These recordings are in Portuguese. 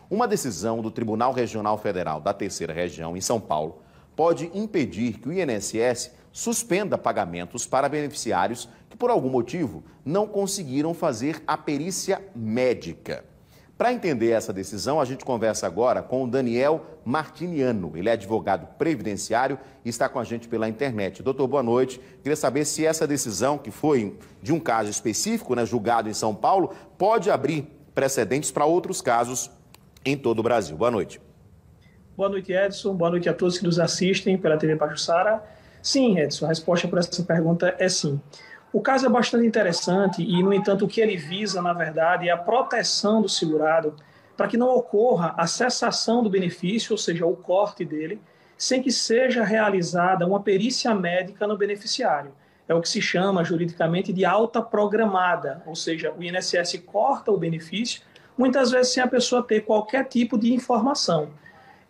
Uma decisão do Tribunal Regional Federal da Terceira Região, em São Paulo, pode impedir que o INSS suspenda pagamentos para beneficiários que, por algum motivo, não conseguiram fazer a perícia médica. Para entender essa decisão, a gente conversa agora com o Daniel Martiniano. Ele é advogado previdenciário e está com a gente pela internet. Doutor, boa noite. Queria saber se essa decisão, que foi de um caso específico, julgado em São Paulo, pode abrir precedentes para outros casos em todo o Brasil. Boa noite. Boa noite, Edson. Boa noite a todos que nos assistem pela TV Pajuçara. Sim, Edson, a resposta para essa pergunta é sim. O caso é bastante interessante e, no entanto, o que ele visa, na verdade, é a proteção do segurado para que não ocorra a cessação do benefício, ou seja, o corte dele, sem que seja realizada uma perícia médica no beneficiário. É o que se chama juridicamente de alta programada, ou seja, o INSS corta o benefício, muitas vezes sem a pessoa ter qualquer tipo de informação.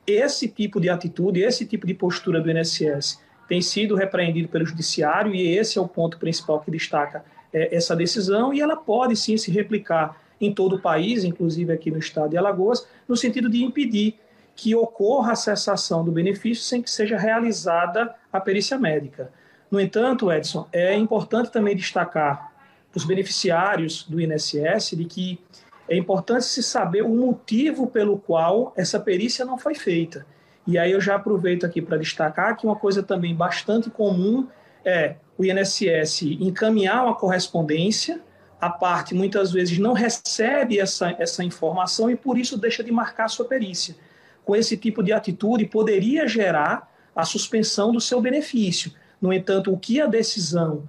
Esse tipo de atitude, esse tipo de postura do INSS tem sido repreendido pelo judiciário e esse é o ponto principal que destaca essa decisão e ela pode sim se replicar em todo o país, inclusive aqui no estado de Alagoas, no sentido de impedir que ocorra a cessação do benefício sem que seja realizada a perícia médica. No entanto, Edson, é importante também destacar para os beneficiários do INSS de que é importante se saber o motivo pelo qual essa perícia não foi feita. E aí eu já aproveito aqui para destacar que uma coisa também bastante comum é o INSS encaminhar uma correspondência, a parte muitas vezes não recebe essa informação e por isso deixa de marcar a sua perícia. Com esse tipo de atitude poderia gerar a suspensão do seu benefício. No entanto, o que a decisão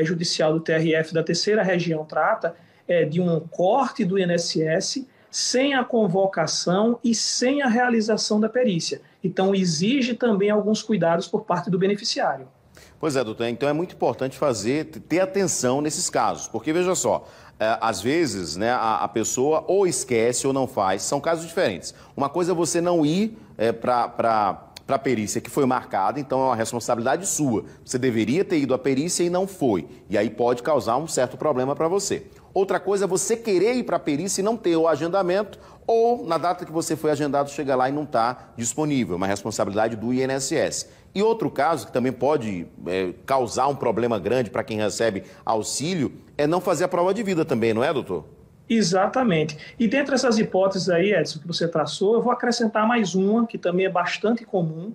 judicial do TRF da Terceira Região trata é de um corte do INSS sem a convocação e sem a realização da perícia. Então, exige também alguns cuidados por parte do beneficiário. Pois é, doutor. Então, é muito importante ter atenção nesses casos. Porque, veja só, às vezes a pessoa ou esquece ou não faz. São casos diferentes. Uma coisa é você não ir para a perícia que foi marcada, então é uma responsabilidade sua. Você deveria ter ido à perícia e não foi. E aí pode causar um certo problema para você. Outra coisa é você querer ir para a perícia e não ter o agendamento, ou na data que você foi agendado, chega lá e não está disponível. Uma responsabilidade do INSS. E outro caso que também pode causar um problema grande para quem recebe auxílio é não fazer a prova de vida também, não é, doutor? Exatamente. E dentre essas hipóteses aí, Edson, que você traçou, eu vou acrescentar mais uma, que também é bastante comum,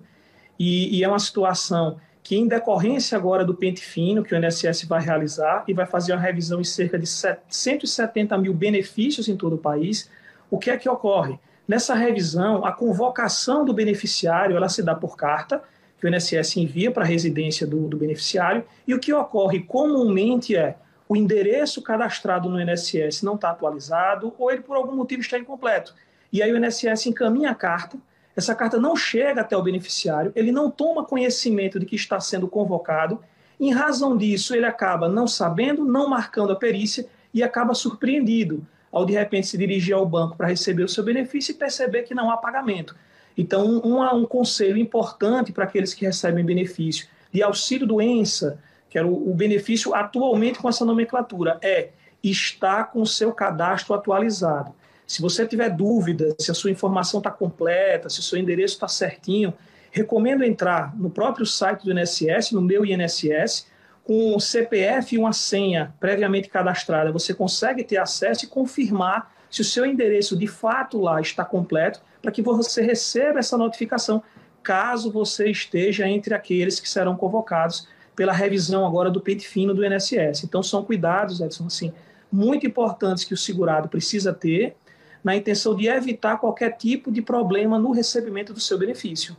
e é uma situação que, em decorrência agora do pente fino, que o INSS vai realizar, e vai fazer uma revisão em cerca de 170 mil benefícios em todo o país, o que é que ocorre? Nessa revisão, a convocação do beneficiário, ela se dá por carta, que o INSS envia para a residência do beneficiário, e o que ocorre comumente é o endereço cadastrado no INSS não está atualizado ou ele, por algum motivo, está incompleto. E aí o INSS encaminha a carta, essa carta não chega até o beneficiário, ele não toma conhecimento de que está sendo convocado, em razão disso ele acaba não sabendo, não marcando a perícia e acaba surpreendido ao, de repente, se dirigir ao banco para receber o seu benefício e perceber que não há pagamento. Então, um conselho importante para aqueles que recebem benefício de auxílio-doença, que era o benefício atualmente com essa nomenclatura, estar com o seu cadastro atualizado. Se você tiver dúvida se a sua informação está completa, se o seu endereço está certinho, recomendo entrar no próprio site do INSS, no meu INSS, com o CPF e uma senha previamente cadastrada. Você consegue ter acesso e confirmar se o seu endereço de fato lá está completo, para que você receba essa notificação, caso você esteja entre aqueles que serão convocados pela revisão agora do pente fino do INSS. Então, são cuidados, Edson, assim, muito importantes que o segurado precisa ter na intenção de evitar qualquer tipo de problema no recebimento do seu benefício.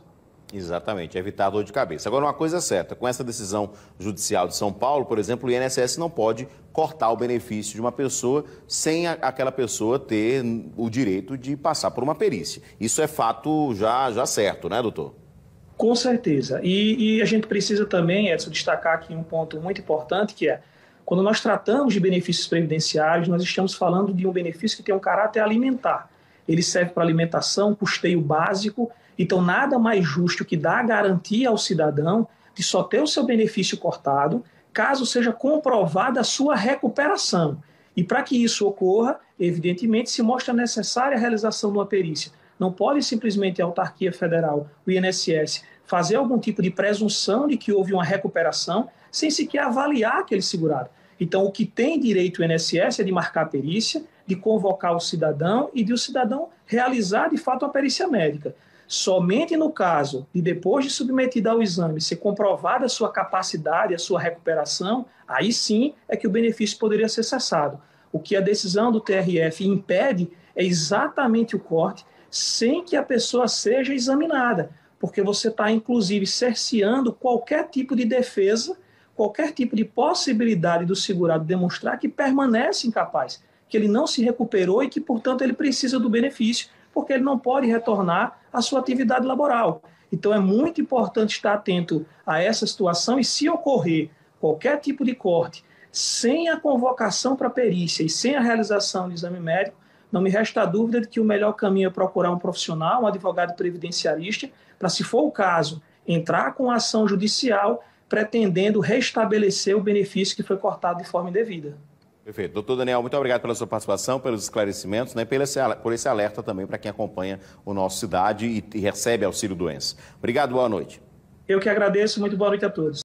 Exatamente, evitar dor de cabeça. Agora, uma coisa é certa, com essa decisão judicial de São Paulo, por exemplo, o INSS não pode cortar o benefício de uma pessoa sem aquela pessoa ter o direito de passar por uma perícia. Isso é fato já certo, né, doutor? Com certeza. E a gente precisa também, Edson, destacar aqui um ponto muito importante, que é, quando nós tratamos de benefícios previdenciários, nós estamos falando de um benefício que tem um caráter alimentar. Ele serve para alimentação, custeio básico, então nada mais justo que dar garantia ao cidadão de só ter o seu benefício cortado, caso seja comprovada a sua recuperação. E para que isso ocorra, evidentemente, se mostra necessária a realização de uma perícia. Não pode simplesmente a autarquia federal, o INSS, fazer algum tipo de presunção de que houve uma recuperação sem sequer avaliar aquele segurado. Então, o que tem direito o INSS é de marcar a perícia, de convocar o cidadão e de o cidadão realizar, de fato, a perícia médica. Somente no caso de, depois de submetido ao exame, ser comprovada a sua capacidade, a sua recuperação, aí sim é que o benefício poderia ser cessado. O que a decisão do TRF impede é exatamente o corte sem que a pessoa seja examinada, porque você está, inclusive, cerceando qualquer tipo de defesa, qualquer tipo de possibilidade do segurado demonstrar que permanece incapaz, que ele não se recuperou e que, portanto, ele precisa do benefício, porque ele não pode retornar à sua atividade laboral. Então, é muito importante estar atento a essa situação e, se ocorrer qualquer tipo de corte, sem a convocação para a perícia e sem a realização do exame médico, não me resta dúvida de que o melhor caminho é procurar um profissional, um advogado previdenciarista, para, se for o caso, entrar com ação judicial pretendendo restabelecer o benefício que foi cortado de forma indevida. Perfeito. Doutor Daniel, muito obrigado pela sua participação, pelos esclarecimentos, né, por esse alerta também para quem acompanha o nosso Cidade e recebe auxílio-doença. Obrigado, boa noite. Eu que agradeço, muito boa noite a todos.